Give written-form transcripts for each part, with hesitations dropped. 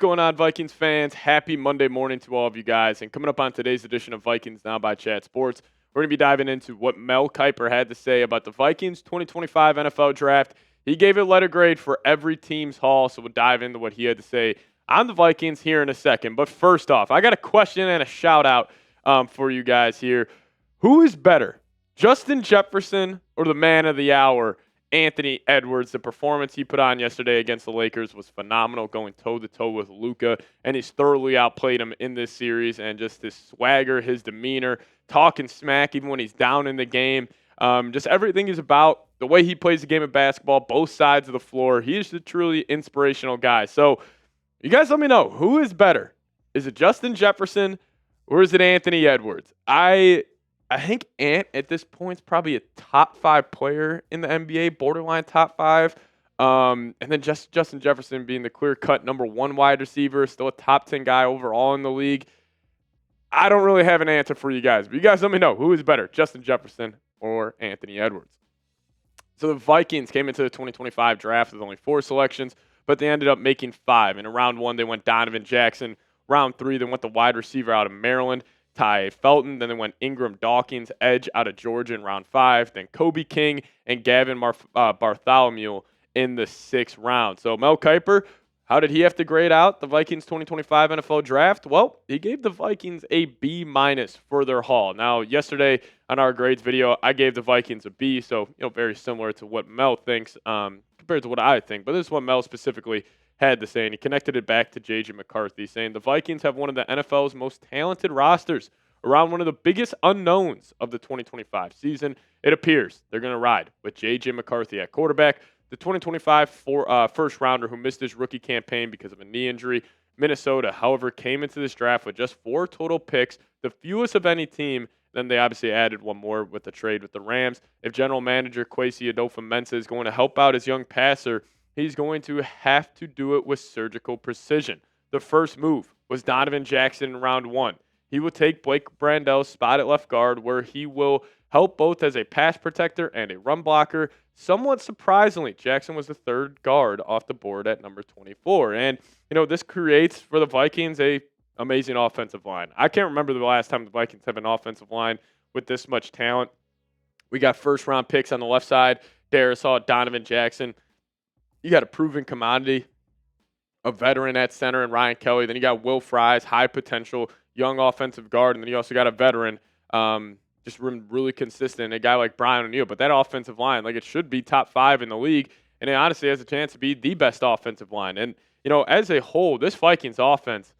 going on, Vikings fans? Happy Monday morning to all of you guys. And coming up on today's edition of Vikings Now by Chat Sports, we're going to be diving into what Mel Kiper had to say about the Vikings 2025 NFL Draft. He gave a letter grade for every team's haul, so we'll dive into what he had to say on the Vikings here in a second. But first off, I got a question and a shout-out for you guys here. Who is better, Justin Jefferson or the man of the hour, Anthony Edwards? The performance he put on yesterday against the Lakers was phenomenal, going toe-to-toe with Luka, and he's thoroughly outplayed him in this series, and just his swagger, his demeanor, talking smack even when he's down in the game. Just everything is about the way he plays the game of basketball, both sides of the floor. He is a truly inspirational guy. So you guys let me know, who is better? Is it Justin Jefferson or is it Anthony Edwards? I think Ant at this point is probably a top 5 player in the NBA, borderline top 5. And then Justin Jefferson being the clear-cut number 1 wide receiver, still a top 10 guy overall in the league. I don't really have an answer for you guys, but you guys let me know, who is better, Justin Jefferson or Anthony Edwards? So the Vikings came into the 2025 draft with only 4 selections, but they ended up making 5. In round 1, they went Donovan Jackson. Round 3, they went the wide receiver out of Maryland, Ty Felton. Then they went Ingram Dawkins, edge out of Georgia in round 5. Then Kobe King and Gavin Bartholomew in the 6th round. So Mel Kiper, how did he have to grade out the Vikings 2025 NFL Draft? Well, he gave the Vikings a B- for their haul. Now, yesterday on our grades video, I gave the Vikings a B, so very similar to what Mel thinks compared to what I think. But this is what Mel specifically had to say, and he connected it back to JJ McCarthy, saying the Vikings have one of the NFL's most talented rosters around one of the biggest unknowns of the 2025 season. It appears they're going to ride with JJ McCarthy at quarterback. The 2025 first-rounder who missed his rookie campaign because of a knee injury. Minnesota, however, came into this draft with just 4 total picks, the fewest of any team. Then they obviously added one more with the trade with the Rams. If general manager Kwesi Adofo-Mensah is going to help out his young passer, he's going to have to do it with surgical precision. The first move was Donovan Jackson in round 1. He will take Blake Brandel's spot at left guard, where he will help both as a pass protector and a run blocker. Somewhat surprisingly, Jackson was the 3rd guard off the board at number 24. And, this creates for the Vikings a amazing offensive line. I can't remember the last time the Vikings have an offensive line with this much talent. We got first-round picks on the left side. Darius Hall, Donovan Jackson. You got a proven commodity, a veteran at center, and Ryan Kelly. Then you got Will Fries, high potential, young offensive guard. And then you also got a veteran, just really consistent, a guy like Brian O'Neill. But that offensive line, it should be top 5 in the league. And it honestly has a chance to be the best offensive line. And, as a whole, this Vikings offense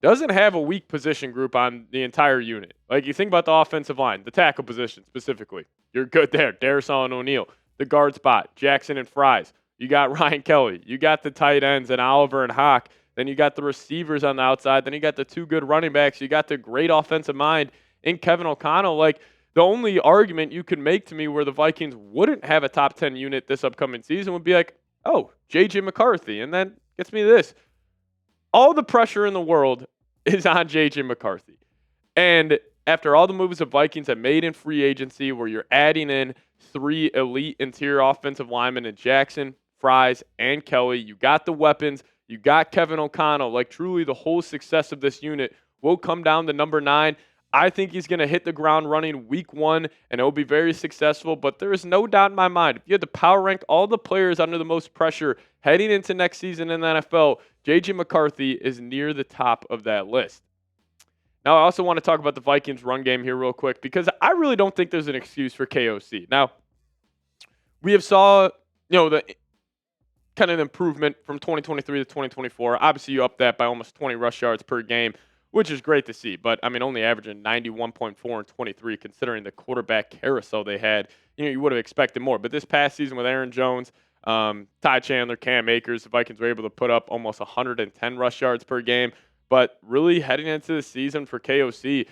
doesn't have a weak position group on the entire unit. You think about the offensive line, the tackle position specifically. You're good there. Darius Hall and O'Neill. The guard spot, Jackson and Fries. You got Ryan Kelly. You got the tight ends and Oliver and Hawk. Then you got the receivers on the outside. Then you got the 2 good running backs. You got the great offensive mind in Kevin O'Connell. The only argument you could make to me where the Vikings wouldn't have a top 10 unit this upcoming season would be JJ McCarthy. And then gets me this. All the pressure in the world is on JJ McCarthy. And after all the moves the Vikings have made in free agency, where you're adding in 3 elite interior offensive linemen in Jackson, Fries, and Kelly, you got the weapons, you got Kevin O'Connell. Truly the whole success of this unit will come down to number 9. I think he's going to hit the ground running week 1, and it will be very successful. But there is no doubt in my mind, if you had to power rank all the players under the most pressure heading into next season in the NFL, JJ McCarthy is near the top of that list. Now, I also want to talk about the Vikings run game here real quick, because I really don't think there's an excuse for KOC. Now, we have saw, the kind of improvement from 2023 to 2024. Obviously, you up that by almost 20 rush yards per game, which is great to see. But, only averaging 91.4 and 23, considering the quarterback carousel they had. You would have expected more. But this past season with Aaron Jones, Ty Chandler, Cam Akers, the Vikings were able to put up almost 110 rush yards per game. But really heading into the season for KOC,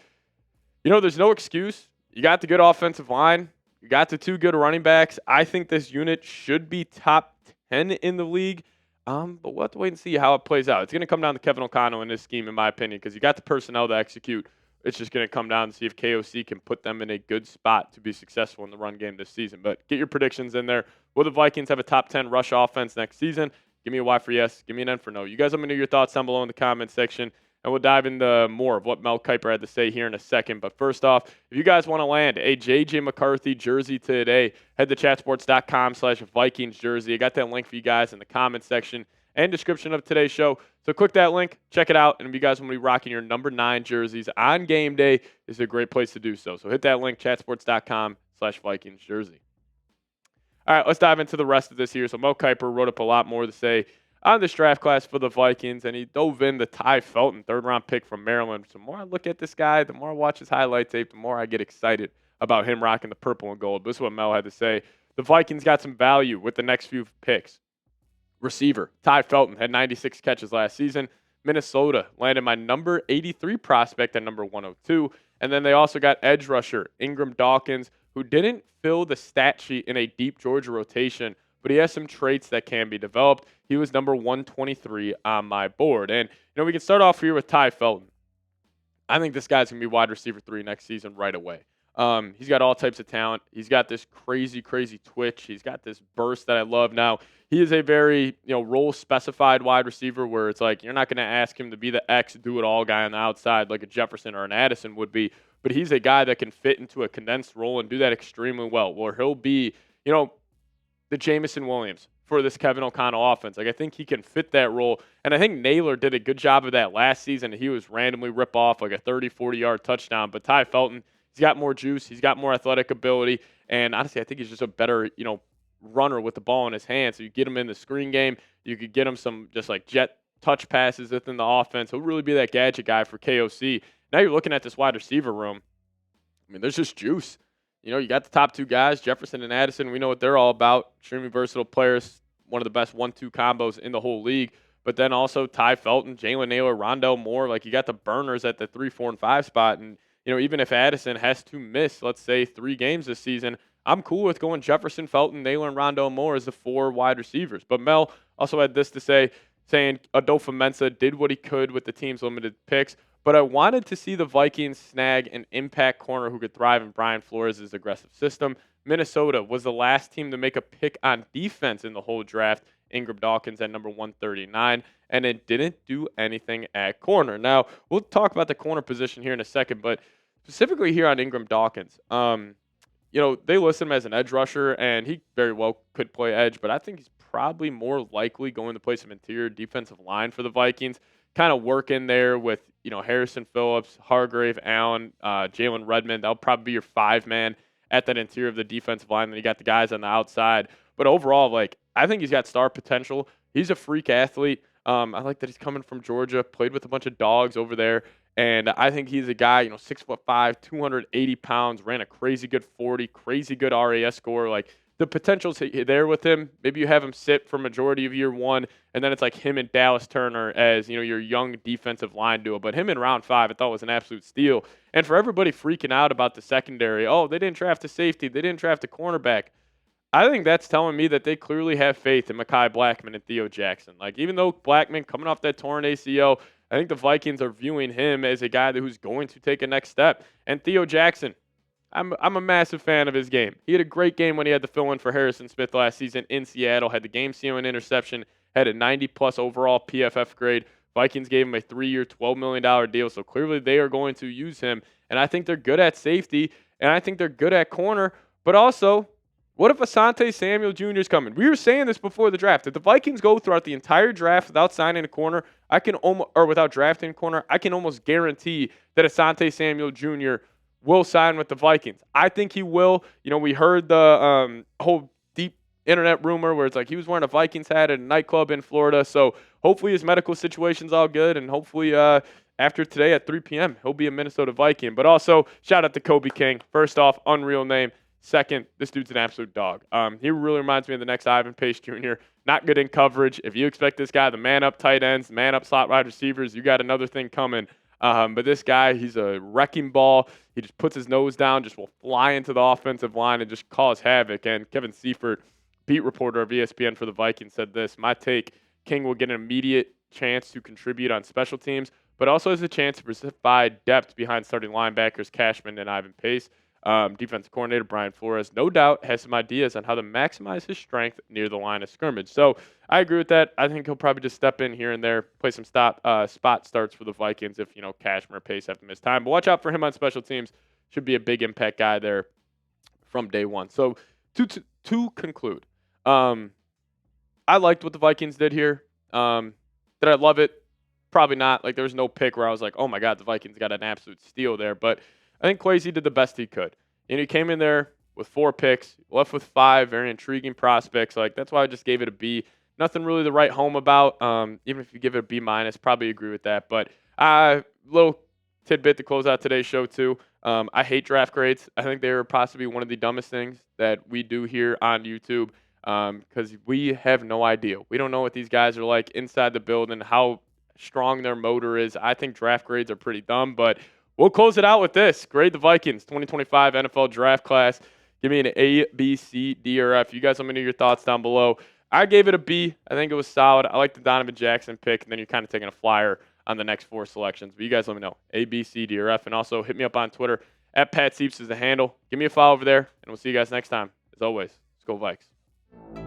there's no excuse. You got the good offensive line. You got the 2 good running backs. I think this unit should be top 10 in the league. But we'll have to wait and see how it plays out. It's going to come down to Kevin O'Connell in this scheme, in my opinion, because you got the personnel to execute. It's just going to come down to see if KOC can put them in a good spot to be successful in the run game this season. But get your predictions in there. Will the Vikings have a top 10 rush offense next season? Give me a Y for yes. Give me an N for no. You guys let me know your thoughts down below in the comment section, and we'll dive into more of what Mel Kiper had to say here in a second. But first off, if you guys want to land a JJ McCarthy jersey today, head to chatsports.com/Vikings jersey. I got that link for you guys in the comment section and description of today's show. So click that link, check it out, and if you guys want to be rocking your number 9 jerseys on game day, this is a great place to do so. So hit that link, chatsports.com/Vikings jersey. All right, let's dive into the rest of this here. So Mel Kiper wrote up a lot more to say on this draft class for the Vikings, and he dove in the Ty Felton, third-round pick from Maryland. The more I look at this guy, the more I watch his highlight tape, the more I get excited about him rocking the purple and gold. This is what Mel had to say. The Vikings got some value with the next few picks. Receiver, Ty Felton had 96 catches last season. Minnesota landed my number 83 prospect at number 102. And then they also got edge rusher, Ingram Dawkins, who didn't fill the stat sheet in a deep Georgia rotation, but he has some traits that can be developed. He was number 123 on my board. And, we can start off here with Ty Felton. I think this guy's going to be wide receiver 3 next season right away. He's got all types of talent. He's got this crazy twitch. He's got this burst that I love. Now, he is a very, role-specified wide receiver where it's like you're not going to ask him to be the X, do-it-all guy on the outside like a Jefferson or an Addison would be, but he's a guy that can fit into a condensed role and do that extremely well, where he'll be, the Jamison Williams for this Kevin O'Connell offense. Like, I think he can fit that role, and I think Naylor did a good job of that last season. He was randomly rip off like a 30, 40-yard touchdown, but Ty Felton, he's got more juice. He's got more athletic ability. And honestly, I think he's just a better, runner with the ball in his hand. So you get him in the screen game. You could get him some just like jet touch passes within the offense. He'll really be that gadget guy for KOC. Now you're looking at this wide receiver room. I mean, there's just juice. You got the top 2 guys, Jefferson and Addison. We know what they're all about. Extremely versatile players. One of the best 1-2 combos in the whole league. But then also Ty Felton, Jalen Naylor, Rondell Moore. Like, you got the burners at the 3, 4, and 5 spot. And even if Addison has to miss, let's say, 3 games this season, I'm cool with going Jefferson, Felton, Naylor, and Rondell Moore as the 4 wide receivers. But Mel also had this to say, saying Adofo-Mensah did what he could with the team's limited picks, but I wanted to see the Vikings snag an impact corner who could thrive in Brian Flores' aggressive system. Minnesota was the last team to make a pick on defense in the whole draft, Ingram Dawkins at number 139, and it didn't do anything at corner. Now, we'll talk about the corner position here in a second, but specifically here on Ingram Dawkins, they list him as an edge rusher, and he very well could play edge, but I think he's probably more likely going to play some interior defensive line for the Vikings, kind of work in there with, Harrison Phillips, Hargrave, Allen, Jalen Redmond. That'll probably be your 5-man at that interior of the defensive line. Then you got the guys on the outside. But overall, I think he's got star potential. He's a freak athlete. I like that he's coming from Georgia, played with a bunch of dogs over there. And I think he's a guy, 6'5", 280 pounds, ran a crazy good 40, crazy good RAS score. Like, the potential's there with him. Maybe you have him sit for majority of year 1, and then it's like him and Dallas Turner as, your young defensive line duo. But him in round 5, I thought was an absolute steal. And for everybody freaking out about the secondary, they didn't draft a safety, they didn't draft a cornerback. I think that's telling me that they clearly have faith in Mekhi Blackman and Theo Jackson. Like, even though Blackman coming off that torn ACL, I think the Vikings are viewing him as a guy who's going to take a next step. And Theo Jackson, I'm a massive fan of his game. He had a great game when he had to fill in for Harrison Smith last season in Seattle, had the game-sealing interception, had a 90-plus overall PFF grade. Vikings gave him a 3-year, $12 million deal, so clearly they are going to use him. And I think they're good at safety, and I think they're good at corner. But also, what if Asante Samuel Jr. is coming? We were saying this before the draft. If the Vikings go throughout the entire draft without signing a corner, without drafting a corner, I can almost guarantee that Asante Samuel Jr. will sign with the Vikings. I think he will. We heard the whole deep internet rumor where it's like he was wearing a Vikings hat at a nightclub in Florida. So hopefully his medical situation's all good, and hopefully after today at 3 p.m. he'll be a Minnesota Viking. But also, shout out to Kobe King. First off, unreal name. Second, this dude's an absolute dog. He really reminds me of the next Ivan Pace Jr. Not good in coverage. If you expect this guy, the man-up tight ends, man-up slot wide receivers, you got another thing coming. But this guy, he's a wrecking ball. He just puts his nose down, just will fly into the offensive line and just cause havoc. And Kevin Seifert, beat reporter of ESPN for the Vikings, said this: my take, King will get an immediate chance to contribute on special teams, but also has a chance to provide depth behind starting linebackers Cashman and Ivan Pace. Defensive coordinator Brian Flores, no doubt, has some ideas on how to maximize his strength near the line of scrimmage. So I agree with that. I think he'll probably just step in here and there, play some spot starts for the Vikings if, Cashmere Pace have to miss time. But watch out for him on special teams. Should be a big impact guy there from day one. So to conclude, I liked what the Vikings did here. Did I love it? Probably not. Like, there was no pick where I was like, oh my God, the Vikings got an absolute steal there. But I think Kwesi did the best he could. And he came in there with 4 picks, left with 5 very intriguing prospects. Like, that's why I just gave it a B. Nothing really to write home about. Even if you give it a B minus, probably agree with that. But little tidbit to close out today's show too. I hate draft grades. I think they are possibly one of the dumbest things that we do here on YouTube because we have no idea. We don't know what these guys are like inside the building, how strong their motor is. I think draft grades are pretty dumb, but we'll close it out with this. Grade the Vikings 2025 NFL draft class. Give me an A, B, C, D, or F. You guys let me know your thoughts down below. I gave it a B. I think it was solid. I like the Donovan Jackson pick, and then you're kind of taking a flyer on the next 4 selections. But you guys let me know. A, B, C, D, or F. And also hit me up on Twitter. At Pat Sieps is the handle. Give me a follow over there, and we'll see you guys next time. As always, let's go Vikes.